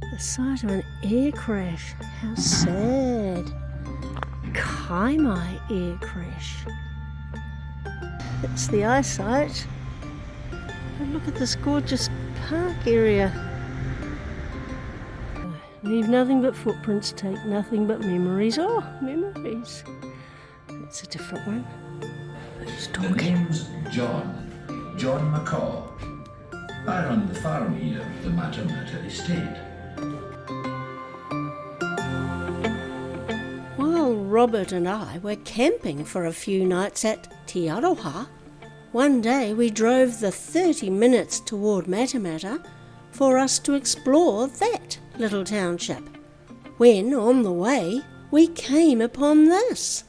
The site of an air crash. How sad. Kaimai air crash. It's the eyesight. And look at this gorgeous park area. Leave nothing but footprints, take nothing but memories. Oh, memories. That's a different one. Who's talking? The name's John McCaw. I run the farm here at the Matamata estate. While Robert and I were camping for a few nights at Te Aroha, one day we drove the 30 minutes toward Matamata for us to explore that little township, when on the way we came upon this.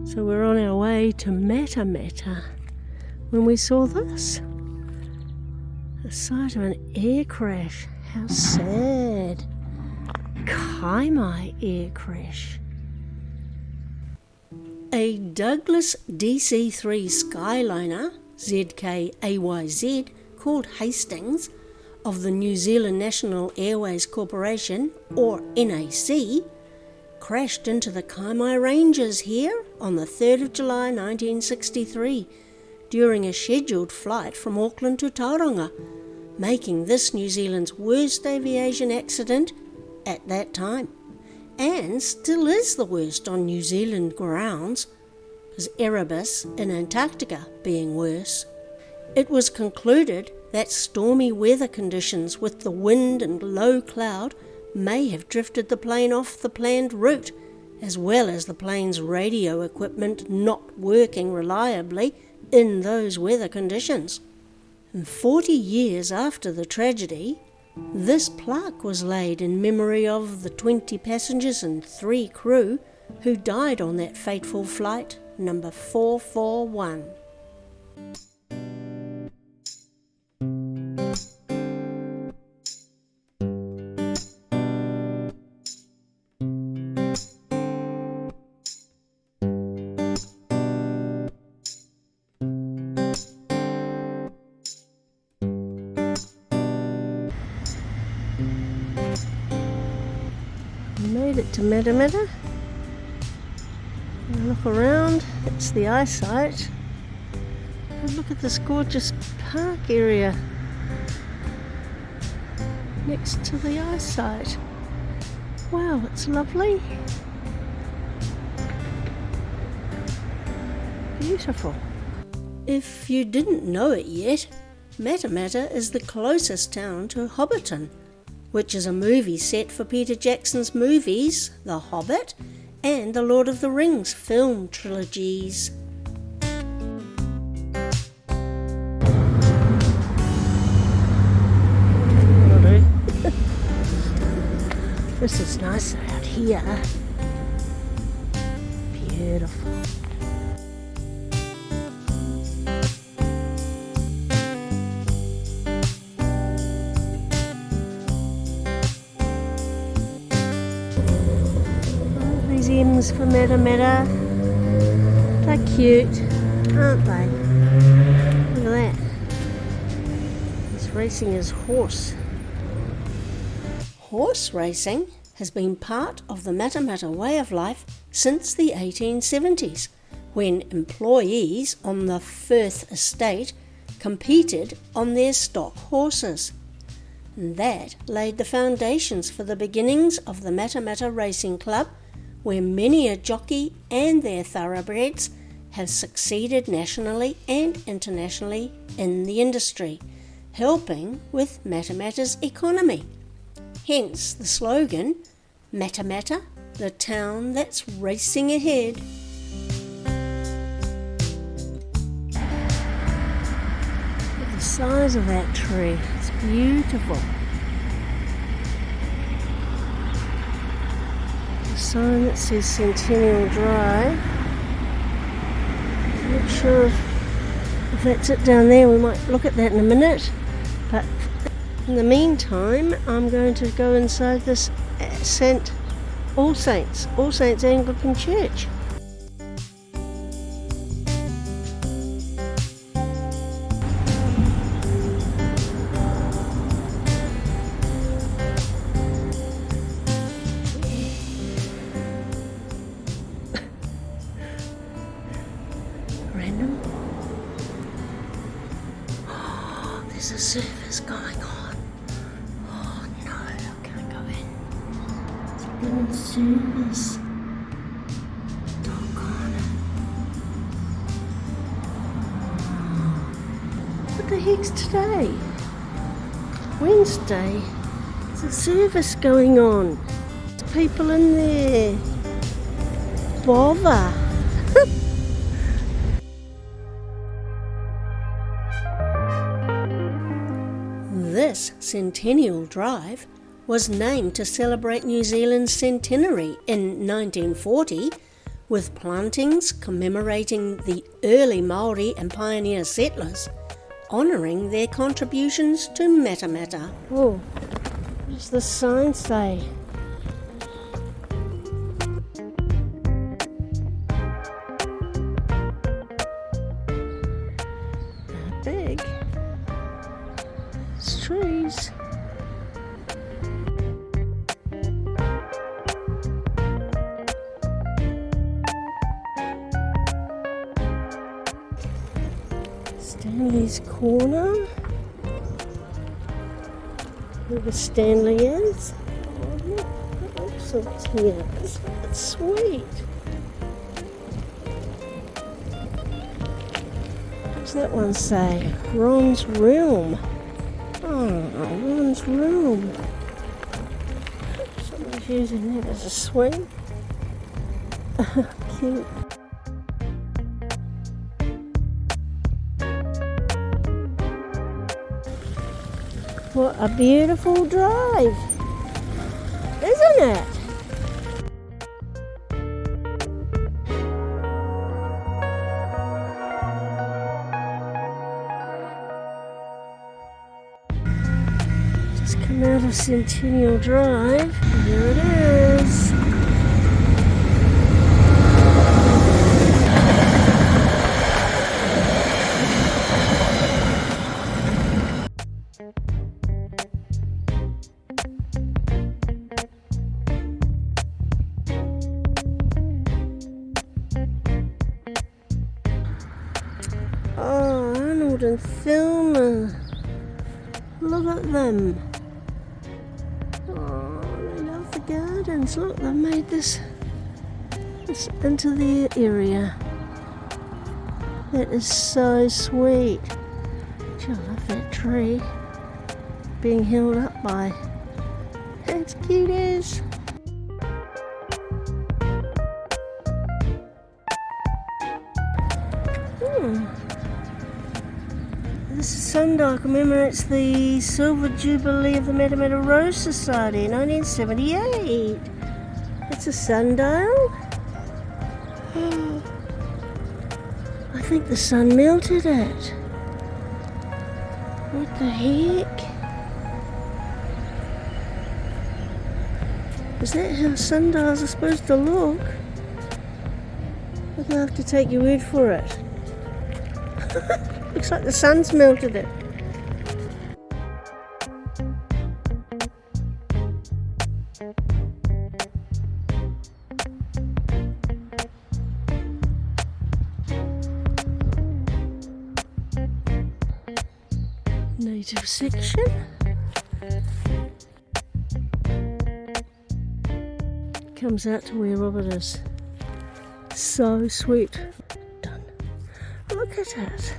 So we're on our way to Matamata when we saw this. The site of an air crash. How sad. Kaimai air crash. A Douglas DC-3 Skyliner ZKAYZ called Hastings of the New Zealand National Airways Corporation, or NAC, crashed into the Kaimai Ranges here on the 3rd of July 1963 during a scheduled flight from Auckland to Tauranga, making this New Zealand's worst aviation accident at that time, and still is the worst on New Zealand grounds, with Erebus in Antarctica being worse. It was concluded that stormy weather conditions with the wind and low cloud may have drifted the plane off the planned route, as well as the plane's radio equipment not working reliably in those weather conditions. And 40 years after the tragedy, this plaque was laid in memory of the 20 passengers and 3 crew who died on that fateful flight, number 441. Made it to Matamata. Look around, it's the eyesight. And look at this gorgeous park area next to the eyesight. Wow, it's lovely. Beautiful. If you didn't know it yet, Matamata is the closest town to Hobbiton, which is a movie set for Peter Jackson's movies, The Hobbit and The Lord of the Rings film trilogies. This is nice out here. Beautiful. Museums for Matamata. They're cute, aren't they? Look at that. He's racing his horse. Horse racing has been part of the Matamata way of life since the 1870s, when employees on the Firth estate competed on their stock horses. That laid the foundations for the beginnings of the Matamata Racing Club, where many a jockey and their thoroughbreds have succeeded nationally and internationally in the industry, helping with Matamata's economy. Hence the slogan, Matamata, the town that's racing ahead. Look at the size of that tree, it's beautiful. Sign that says Centennial Drive. I'm not sure if that's it down there. We might look at that in a minute. But in the meantime, I'm going to go inside this All Saints Anglican Church. service going on. Oh no, I can't go in. It's blooming service. Doggone it. What the heck's today? Wednesday. There's a service going on. There's people in there. Bother. This Centennial Drive was named to celebrate New Zealand's centenary in 1940, with plantings commemorating the early Māori and pioneer settlers, honouring their contributions to Matamata. Oh, what does the sign say? Big. It's trees. Stanley's Corner. Where Stanley is. Oh, look, the Oxford's here. It's sweet. What's that one say? Ron's Realm. Oh, Ron's Realm. Somebody's using that as a swing. Cute. What a beautiful drive, isn't it? Just come out of Centennial Drive. There it is. Oh, Arnold and Thelma. Look at them. Oh, they love the gardens. Look, they've made this into their area. That is so sweet. Gee, I love that tree being held up by. That's cute as. This is sundial commemorates the Silver Jubilee of the Matamata Rose Society in 1978. It's a sundial. I think the sun melted it. What the heck? Is that how sundials are supposed to look? I'll have to take your word for it. Looks like the sun's melted it. Native section. Comes out to where Robert is. So sweet. Done. Look at it.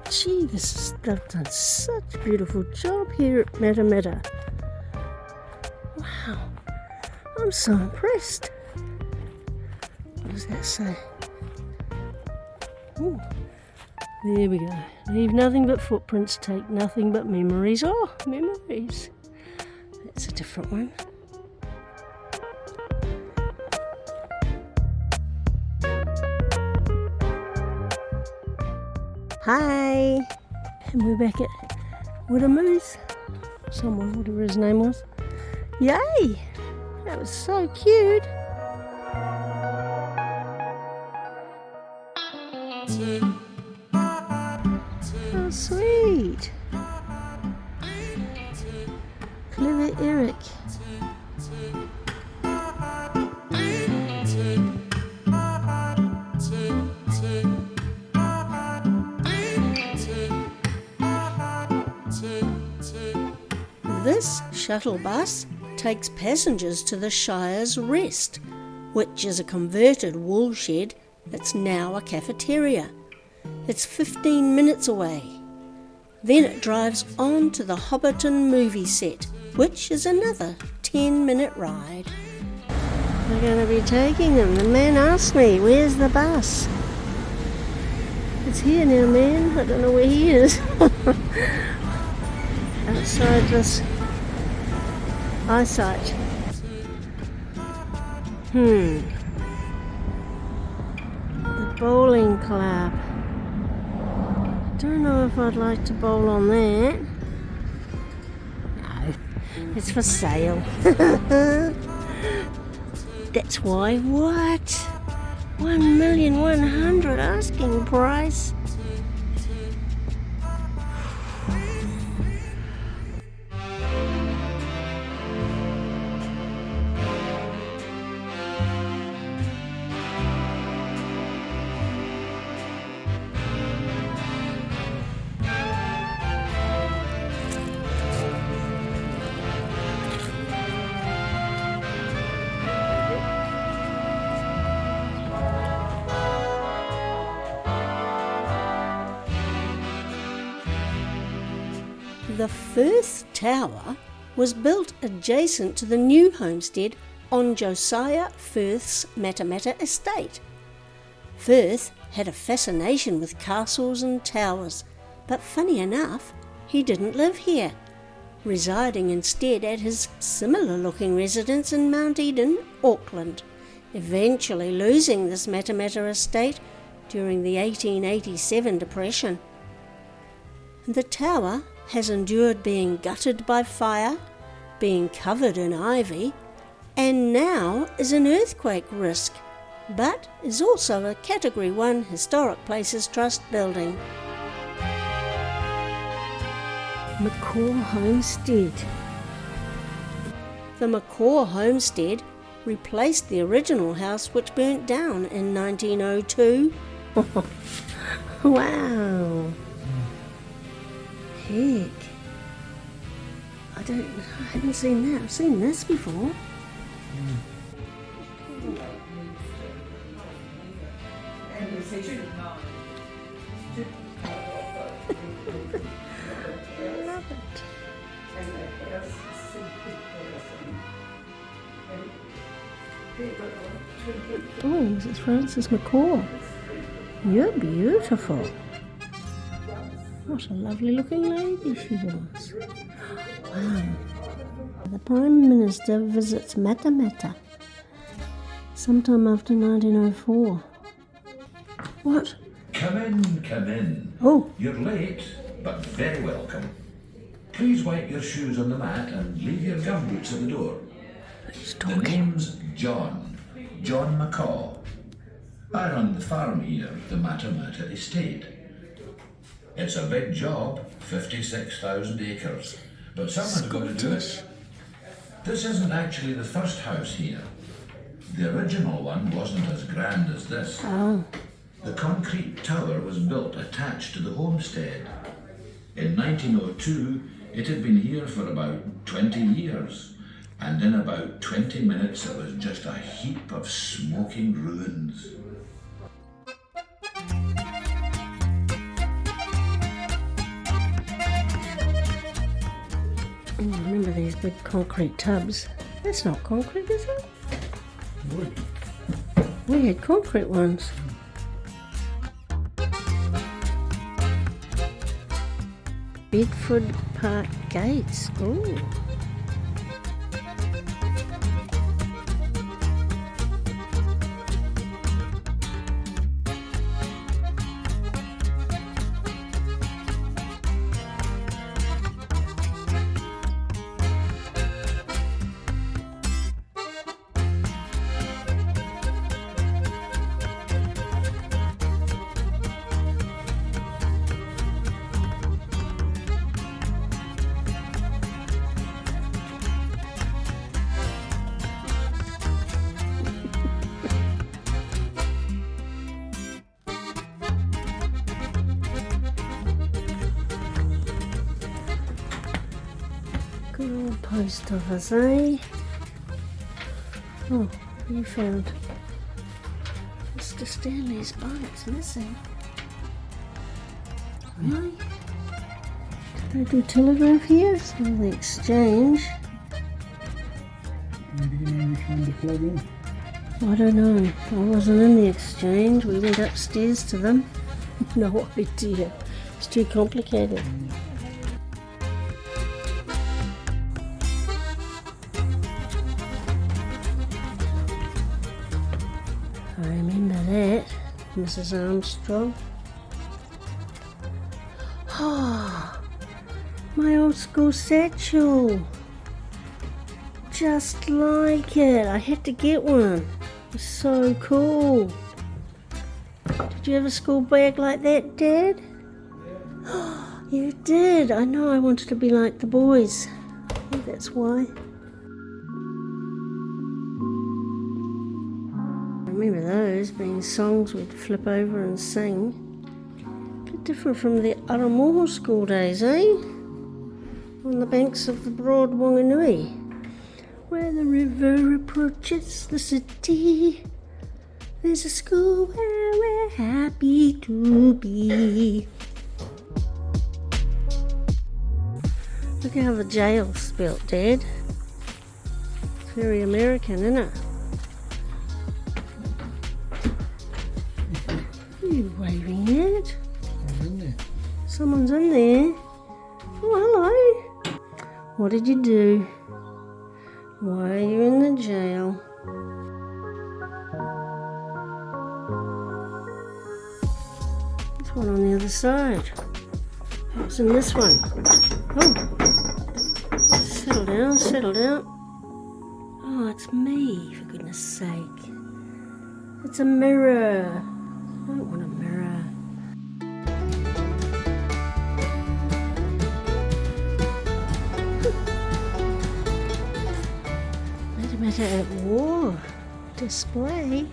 Gee, they've done such a beautiful job here at Matamata. Wow, I'm so impressed. What does that say? Ooh, there we go. Leave nothing but footprints, take nothing but memories. Oh, memories. That's a different one. Hi! And we're back at Widdamoose. Someone, whatever his name was. Yay! That was so cute. Oh, sweet. Clever Eric. This shuttle bus takes passengers to the Shire's Rest, which is a converted wool shed that's now a cafeteria. It's 15 minutes away. Then it drives on to the Hobbiton movie set, which is another 10-minute ride. We're going to be taking them. The man asked me, where's the bus? It's here now, man. I don't know where he is. Outside this eyesight. The bowling club. Don't know if I'd like to bowl on that. No, it's for sale. That's why. What? 1,100,000 asking price. The Firth Tower was built adjacent to the new homestead on Josiah Firth's Matamata estate. Firth had a fascination with castles and towers, but funny enough, he didn't live here, residing instead at his similar-looking residence in Mount Eden, Auckland, eventually losing this Matamata estate during the 1887 depression. The tower has endured being gutted by fire, being covered in ivy, and now is an earthquake risk, but is also a Category 1 Historic Places Trust building. McCaw Homestead. The McCaw Homestead replaced the original house which burnt down in 1902. Wow! Heck, I haven't seen that. I've seen this before. I love it. Oh, Mrs. Frances McCaw, you're beautiful. What a lovely looking lady she was. Wow. The Prime Minister visits Matamata sometime after 1904. What? Come in, come in. Oh. You're late, but very welcome. Please wipe your shoes on the mat and leave your gumboots at the door. He's The talking. name's John McCaw. I run the farm here, the Matamata estate. It's a big job, 56,000 acres, but someone's got to do it. This isn't actually the first house here. The original one wasn't as grand as this. Oh. The concrete tower was built attached to the homestead. In 1902, it had been here for about 20 years, and in about 20 minutes it was just a heap of smoking ruins. Oh, remember these big concrete tubs? That's not concrete, is it? Wood. We had concrete ones. Bedford Park Gates. Ooh. Good old post office, eh? Oh, what have you found? Mr. Stanley's bike's missing. Really? Did they do telegraph here? It's not the exchange. Maybe you know which one to plug in. I don't know. I wasn't in the exchange. We went upstairs to them. No idea. It's too complicated. I remember that, Mrs. Armstrong. Oh, my old school satchel. Just like it. I had to get one. It was so cool. Did you have a school bag like that, Dad? Yeah. You did. I know. I wanted to be like the boys. I think that's why. I remember those being songs we'd flip over and sing. A bit different from the Aramoho school days, eh? On the banks of the broad Wanganui, where the river approaches the city, there's a school where we're happy to be. Look how the jail's spelt, Dad. It's very American, isn't it? What are you waving at? I'm in there. Someone's in there. Oh, hello. What did you do? Why are you in the jail? There's one on the other side. What's in this one? Oh. Settle down, settle down. Oh, it's me, for goodness sake. It's a mirror. I don't want a mirror. Matamata at war display.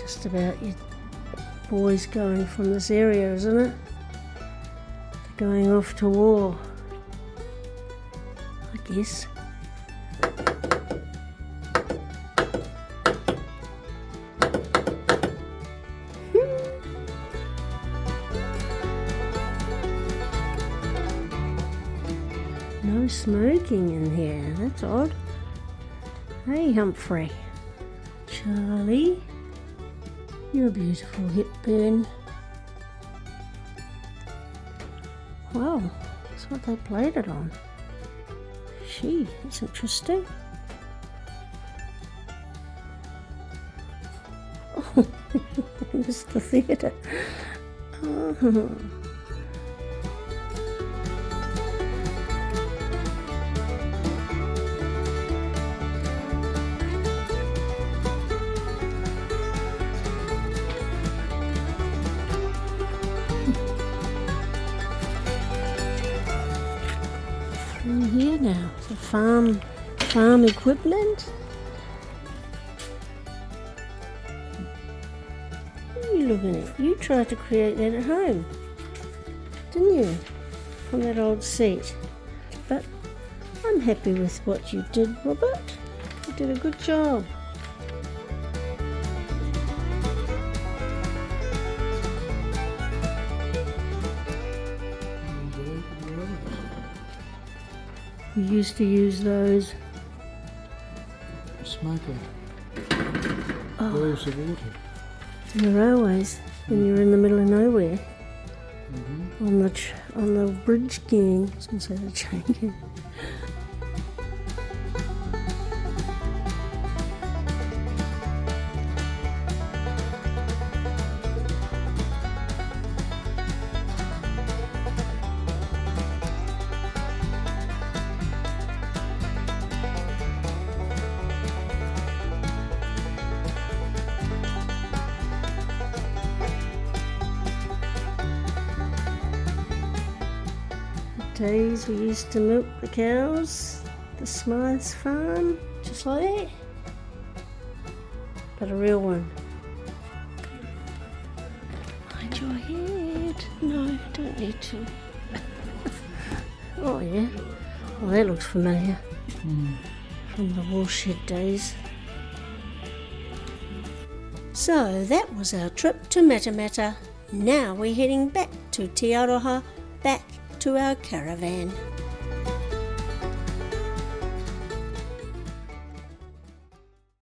Just about your boys going from this area, isn't it? They're going off to war, I guess. No smoking in here, that's odd. Hey, Humphrey. Charlie, you're a beautiful Hepburn. Wow, that's what they played it on. Gee, that's interesting. Oh, I missed the theatre. Oh. In here now, the farm equipment. What are you looking at? You tried to create that at home, didn't you? On that old seat. But I'm happy with what you did, Robert. You did a good job. We used to use those. Smoker. Boils of water. In the railways, when you're in the middle of nowhere. Mm-hmm. On the bridge gang. I was going to say the train gang. Days we used to milk the cows, the Smythe's farm, just like that. But a real one. Mind your ahead. No, don't need to. Oh yeah. Well, that looks familiar. From the woolshed days. So that was our trip to Matamata. Now we're heading back to Te Aroha, back to our caravan.